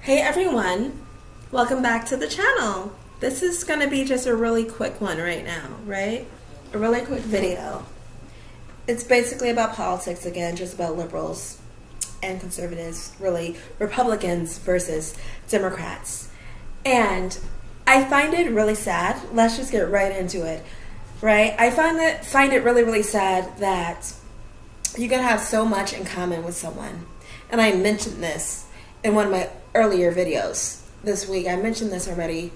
Hey everyone, welcome back to the channel. This is going to be just a really quick one right now, right? A really quick video. It's basically about politics again, just about liberals and conservatives, really Republicans versus Democrats. And I find it really sad. Let's just get right into it, right? I find it really sad that you can have so much in common with someone. And I mentioned this in one of my earlier videos this week. I mentioned this already.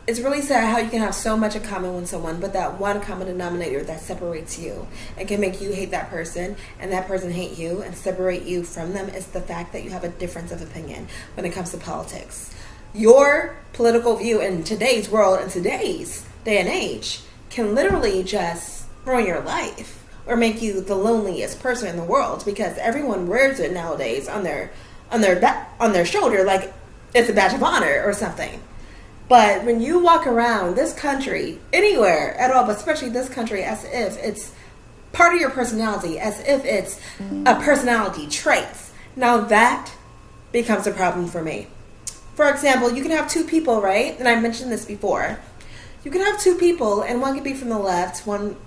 It's really sad how you can have so much in common with someone, but that one common denominator that separates you and can make you hate that person and that person hate you and separate you from them is the fact that you have a difference of opinion when it comes to politics. Your political view in today's world, in today's day and age, can literally just ruin your life or make you the loneliest person in the world, because everyone wears it nowadays on their shoulder like it's a badge of honor or something. But when you walk around this country, anywhere at all, but especially this country, as if it's part of your personality, as if it's a personality trait, now that becomes a problem for me. For example, you can have two people, right? And I mentioned this before. You can have two people, and one can be from the left, one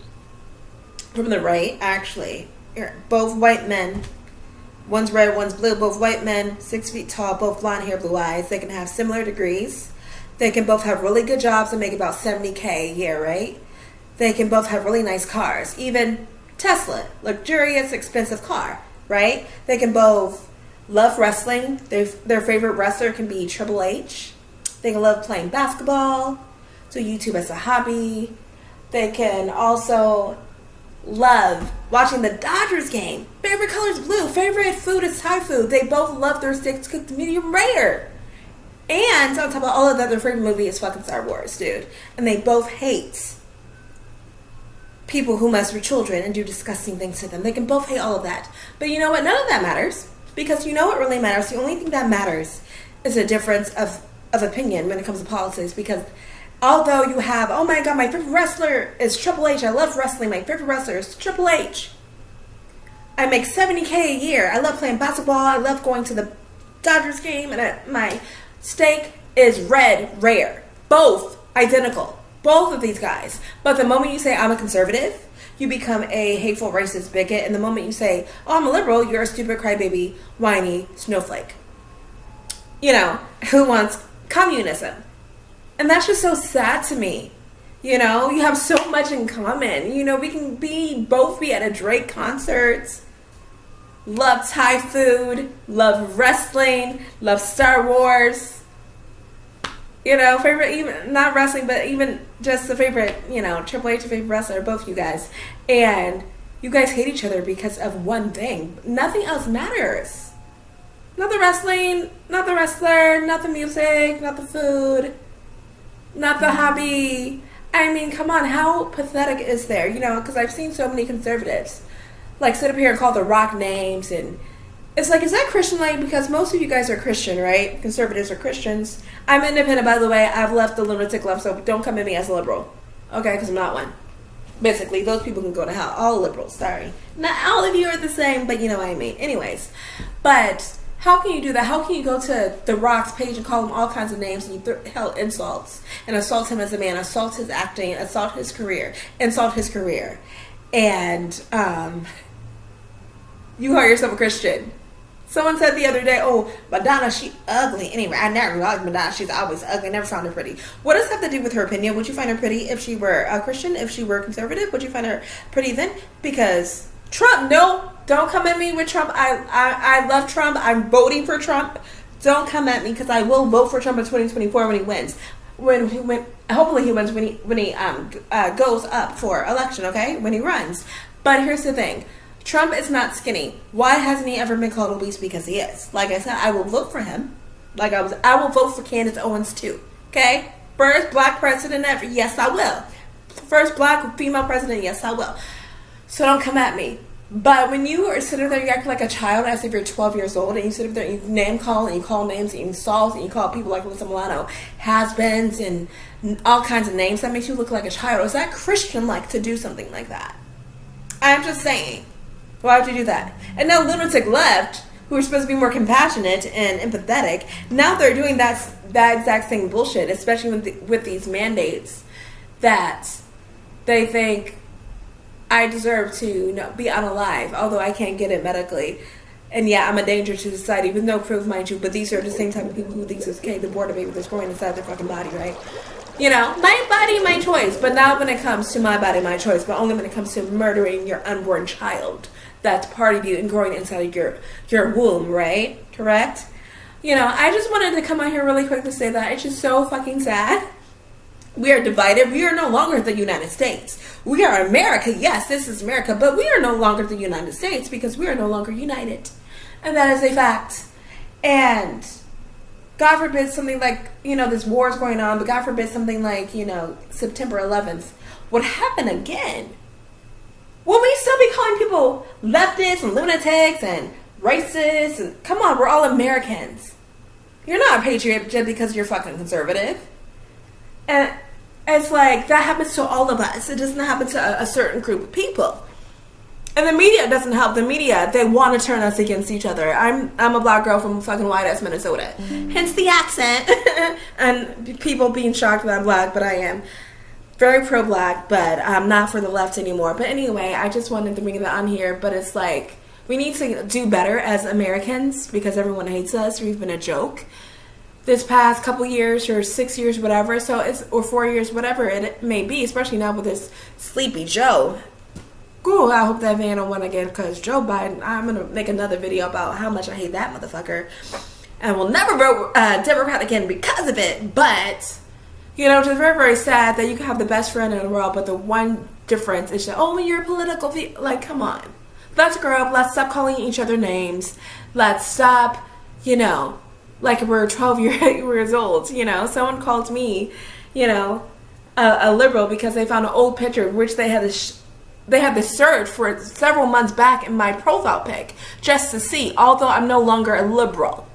from the right, actually. Both white men. One's red, one's blue. Both white men, 6 feet tall, both blonde hair, blue eyes. They can have similar degrees. They can both have really good jobs and make about $70K a year, right? They can both have really nice cars. Even Tesla, luxurious, expensive car, right? They can both love wrestling. Their favorite wrestler can be Triple H. They can love playing basketball, do YouTube as a hobby. They can also love watching the Dodgers game. Favorite color is blue. Favorite food is Thai food. They both love their steaks cooked medium rare. And on top of all of that, their favorite movie is fucking Star Wars, dude. And they both hate people who mess with children and do disgusting things to them. They can both hate all of that. But you know what? None of that matters. Because you know what really matters? The only thing that matters is a difference of opinion when it comes to politics. Because although you have, oh my god, my favorite wrestler is Triple H. I love wrestling. My favorite wrestler is Triple H. I make $70K a year. I love playing basketball. I love going to the Dodgers game. And my steak is red rare. Both identical. Both of these guys. But the moment you say I'm a conservative, you become a hateful, racist bigot. And the moment you say, oh, I'm a liberal, you're a stupid, crybaby, whiny snowflake. You know, who wants communism? And that's just so sad to me. You know, you have so much in common. You know, we can both be at a Drake concert, love Thai food, love wrestling, love Star Wars. You know, favorite, even not wrestling, but even just the favorite, you know, Triple H, favorite wrestler, both you guys. And you guys hate each other because of one thing. Nothing else matters. Not the wrestling, not the wrestler, not the music, not the food, not the hobby. I mean, come on, how pathetic is there? You know, because I've seen so many conservatives like sit up here and call the Rock names, and it's like, is that Christian-like? Because most of you guys are Christian, right? Conservatives are Christians. I'm independent, by the way. I've left the lunatic left, so don't come at me as a liberal, okay? Because I'm not one. Basically, those people can go to hell. All liberals, sorry. Not all of you are the same, but you know what I mean. Anyways, but how can you do that? How can you go to The Rock's page and call him all kinds of names and you hell insults and assault him as a man, assault his acting, assault his career, insult his career, and you call yourself a Christian? Someone said the other day, oh, Madonna, she ugly. Anyway, I never liked Madonna. She's always ugly. I never found her pretty. What does that have to do with her opinion? Would you find her pretty if she were a Christian? If she were conservative? Would you find her pretty then? Because Trump, no. Don't come at me with Trump. I love Trump. I'm voting for Trump. Don't come at me, because I will vote for Trump in 2024 when he wins. When hopefully he wins when he goes up for election, okay? When he runs. But here's the thing. Trump is not skinny. Why hasn't he ever been called obese? Because he is. Like I said, I will vote for him. I will vote for Candace Owens too. Okay? First black president ever. Yes, I will. First black female president. Yes, I will. So don't come at me. But when you are sitting there, you act like a child as if you're 12 years old, and you sit there and you name call and you call names and you insult and you call people like Alyssa Milano has-beens and all kinds of names, that makes you look like a child. Is that Christian-like to do something like that? I'm just saying. Why would you do that? And now lunatic left, who are supposed to be more compassionate and empathetic, now they're doing that exact same bullshit, especially with these mandates that they think I deserve to be unalive, although I can't get it medically. And yeah, I'm a danger to society with no proof, mind you, but these are the same type of people who think it's okay to abort a baby that's growing inside their fucking body, right? My body, my choice, but not when it comes to my body, my choice, but only when it comes to murdering your unborn child that's part of you and growing inside of your womb, right? Correct? I just wanted to come out here really quick to say that it's just so fucking sad. We are divided. We are no longer the United States. We are America. Yes, this is America, but we are no longer the United States because we are no longer united. And that is a fact. And God forbid something like, this war is going on, but God forbid something like, September 11th would happen again. Will we still be calling people leftists and lunatics and racists? And come on, we're all Americans. You're not a patriot just because you're fucking conservative. And it's like, that happens to all of us. It doesn't happen to a certain group of people. And the media doesn't help. The media, they want to turn us against each other. I'm a black girl from fucking white-ass Minnesota. Hence the accent. And people being shocked that I'm black, but I am. Very pro-black, but I'm not for the left anymore. But anyway, I just wanted to bring that on here. But it's like, we need to do better as Americans because everyone hates us. We've been a joke this past couple years or 6 years, whatever. Or 4 years, whatever it may be, especially now with this Sleepy Joe. Cool, I hope that van don't win again because Joe Biden, I'm going to make another video about how much I hate that motherfucker. And will never vote Democrat again because of it. But, it's very, very sad that you can have the best friend in the world, but the one difference is that, when you're political, like, come on. Let's grow up. Let's stop calling each other names. Let's stop, like we're 12 years old. Someone called me, a liberal because they found an old picture of which they had to search for several months back in my profile pic just to see, although I'm no longer a liberal.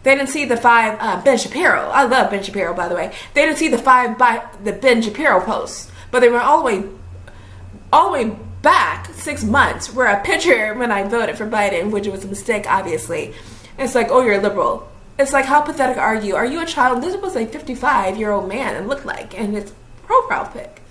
They didn't see the 5 Ben Shapiro. I love Ben Shapiro, by the way. They didn't see the 5 by the Ben Shapiro posts, but they went all the way back 6 months where a picture when I voted for Biden, which was a mistake, obviously. It's like, you're a liberal. It's like, how pathetic are you? Are you a child? This was a 55-year-old man and looked like in his profile pic.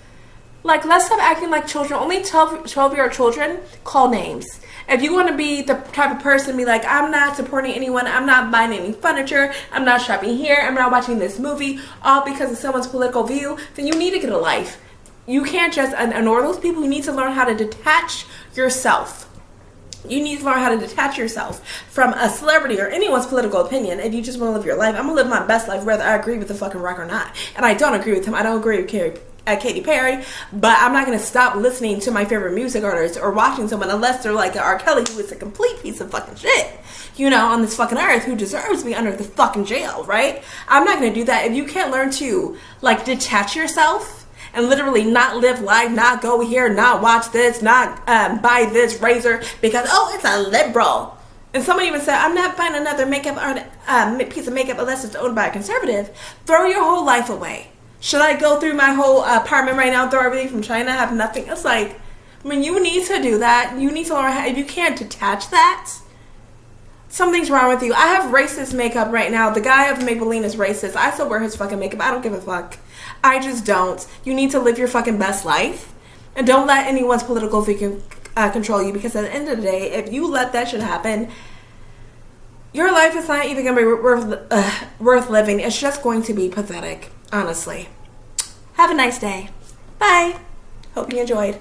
Like, let's stop acting like children. Only 12-year-old children call names. If you want to be the type of person be like, I'm not supporting anyone, I'm not buying any furniture, I'm not shopping here, I'm not watching this movie, all because of someone's political view, then you need to get a life. You can't just ignore those people. You need to learn how to detach yourself. You need to learn how to detach yourself from a celebrity or anyone's political opinion if you just want to live your life. I'm going to live my best life whether I agree with the fucking Rock or not. And I don't agree with him. I don't agree with Katy Perry, but I'm not going to stop listening to my favorite music artists or watching someone unless they're like R. Kelly, who is a complete piece of fucking shit, on this fucking earth, who deserves to be under the fucking jail, right? I'm not going to do that. If you can't learn to, detach yourself and literally not live life, not go here, not watch this, not buy this razor because, it's a liberal. And someone even said, I'm not buying another piece of makeup unless it's owned by a conservative. Throw your whole life away. Should I go through my whole apartment right now, throw everything from China, have nothing? It's like, you need to do that. You need to learn how, if you can't detach that, something's wrong with you. I have racist makeup right now. The guy of Maybelline is racist. I still wear his fucking makeup. I don't give a fuck. I just don't. You need to live your fucking best life. And don't let anyone's political view control you. Because at the end of the day, if you let that shit happen, your life is not even going to be worth living. It's just going to be pathetic. Honestly. Have a nice day. Bye. Hope you enjoyed.